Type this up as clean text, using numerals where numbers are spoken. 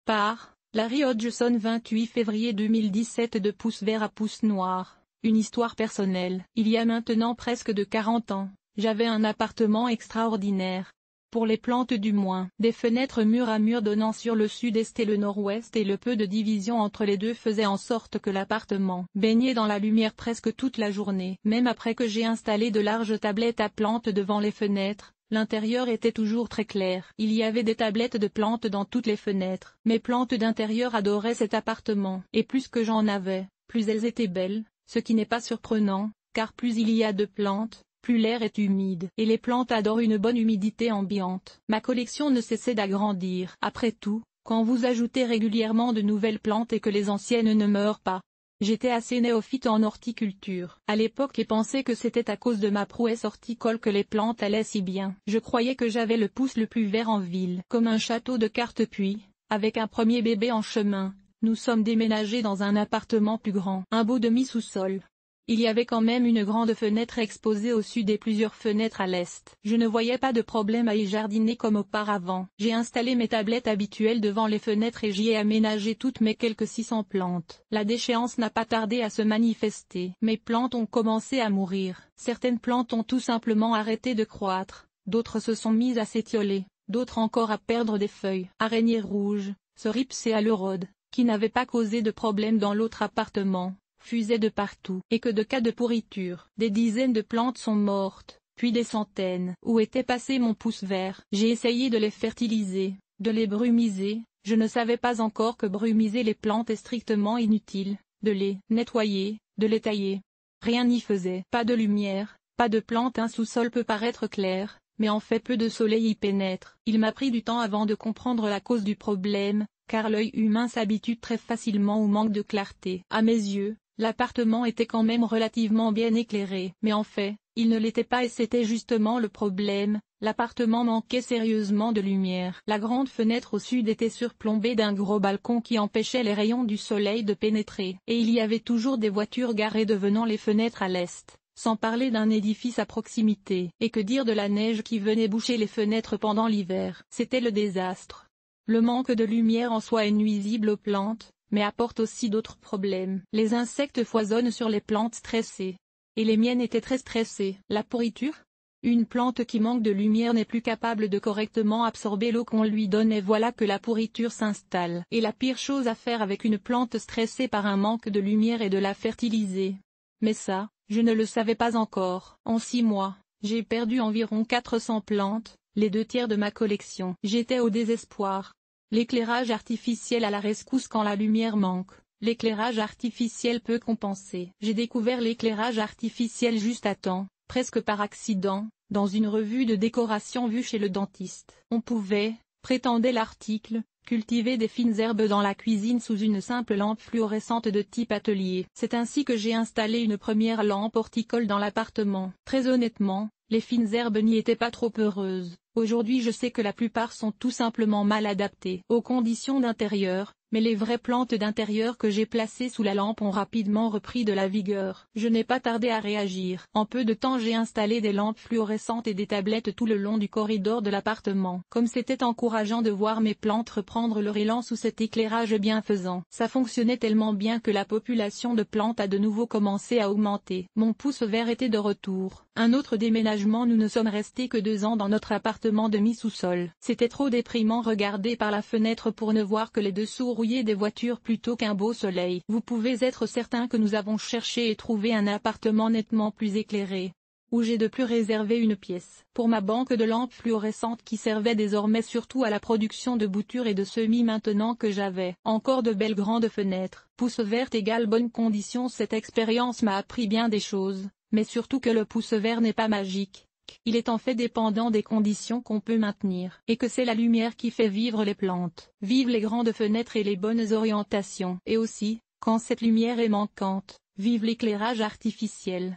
Par Larry Hodgson, 28 février 2017. De pouce vert à pouce noir, une histoire personnelle. Il y a maintenant presque de 40 ans, j'avais un appartement extraordinaire. Pour les plantes du moins. Des fenêtres mur à mur donnant sur le sud-est et le nord-ouest, et le peu de division entre les deux faisait en sorte que l'appartement baignait dans la lumière presque toute la journée. Même après que j'ai installé de larges tablettes à plantes devant les fenêtres, l'intérieur était toujours très clair. Il y avait des tablettes de plantes dans toutes les fenêtres. Mes plantes d'intérieur adoraient cet appartement, et plus que j'en avais, plus elles étaient belles, ce qui n'est pas surprenant, car plus il y a de plantes, plus l'air est humide, et les plantes adorent une bonne humidité ambiante. Ma collection ne cessait d'agrandir. Après tout, quand vous ajoutez régulièrement de nouvelles plantes et que les anciennes ne meurent pas. J'étais assez néophyte en horticulture à l'époque et pensais que c'était à cause de ma prouesse horticole que les plantes allaient si bien. Je croyais que j'avais le pouce le plus vert en ville. Comme un château de cartes, puis, avec un premier bébé en chemin, nous sommes déménagés dans un appartement plus grand. Un beau demi-sous-sol. Il y avait quand même une grande fenêtre exposée au sud et plusieurs fenêtres à l'est. Je ne voyais pas de problème à y jardiner comme auparavant. J'ai installé mes tablettes habituelles devant les fenêtres et j'y ai aménagé toutes mes quelques 600 plantes. La déchéance n'a pas tardé à se manifester. Mes plantes ont commencé à mourir. Certaines plantes ont tout simplement arrêté de croître, d'autres se sont mises à s'étioler, d'autres encore à perdre des feuilles. Araignées rouges, Cerips et Alerode, qui n'avaient pas causé de problème dans l'autre appartement, fusaient de partout. Et que de cas de pourriture. Des dizaines de plantes sont mortes, puis des centaines. Où était passé mon pouce vert? J'ai essayé de les fertiliser, de les brumiser. Je ne savais pas encore que brumiser les plantes est strictement inutile, de les nettoyer, de les tailler. Rien n'y faisait. Pas de lumière, pas de plantes. Un sous-sol peut paraître clair, mais en fait peu de soleil y pénètre. Il m'a pris du temps avant de comprendre la cause du problème, car l'œil humain s'habitue très facilement au manque de clarté. À mes yeux, l'appartement était quand même relativement bien éclairé. Mais en fait, il ne l'était pas et c'était justement le problème, l'appartement manquait sérieusement de lumière. La grande fenêtre au sud était surplombée d'un gros balcon qui empêchait les rayons du soleil de pénétrer. Et il y avait toujours des voitures garées devanant les fenêtres à l'est, sans parler d'un édifice à proximité. Et que dire de la neige qui venait boucher les fenêtres pendant l'hiver? C'était le désastre. Le manque de lumière en soi est nuisible aux plantes, mais apporte aussi d'autres problèmes. Les insectes foisonnent sur les plantes stressées. Et les miennes étaient très stressées. La pourriture? Une plante qui manque de lumière n'est plus capable de correctement absorber l'eau qu'on lui donne et voilà que la pourriture s'installe. Et la pire chose à faire avec une plante stressée par un manque de lumière est de la fertiliser. Mais ça, je ne le savais pas encore. En 6 mois, j'ai perdu environ 400 plantes, les 2/3 de ma collection. J'étais au désespoir. L'éclairage artificiel à la rescousse quand la lumière manque. L'éclairage artificiel peut compenser. J'ai découvert l'éclairage artificiel juste à temps, presque par accident, dans une revue de décoration vue chez le dentiste. On pouvait, prétendait l'article, cultiver des fines herbes dans la cuisine sous une simple lampe fluorescente de type atelier. C'est ainsi que j'ai installé une première lampe horticole dans l'appartement. Très honnêtement, les fines herbes n'y étaient pas trop heureuses. Aujourd'hui je sais que la plupart sont tout simplement mal adaptées aux conditions d'intérieur, mais les vraies plantes d'intérieur que j'ai placées sous la lampe ont rapidement repris de la vigueur. Je n'ai pas tardé à réagir. En peu de temps j'ai installé des lampes fluorescentes et des tablettes tout le long du corridor de l'appartement. Comme c'était encourageant de voir mes plantes reprendre leur élan sous cet éclairage bienfaisant. Ça fonctionnait tellement bien que la population de plantes a de nouveau commencé à augmenter. Mon pouce vert était de retour. Un autre déménagement, nous ne sommes restés que 2 ans dans notre appartement demi-sous-sol. C'était trop déprimant regarder par la fenêtre pour ne voir que les dessous rouillés des voitures plutôt qu'un beau soleil. Vous pouvez être certain que nous avons cherché et trouvé un appartement nettement plus éclairé, où j'ai de plus réservé une pièce pour ma banque de lampes fluorescentes qui servait désormais surtout à la production de boutures et de semis maintenant que j'avais encore de belles grandes fenêtres. Pouce vert égale bonne condition. Cette expérience m'a appris bien des choses, mais surtout que le pouce vert n'est pas magique. Il est en fait dépendant des conditions qu'on peut maintenir, et que c'est la lumière qui fait vivre les plantes. Vive les grandes fenêtres et les bonnes orientations. Et aussi, quand cette lumière est manquante, vive l'éclairage artificiel.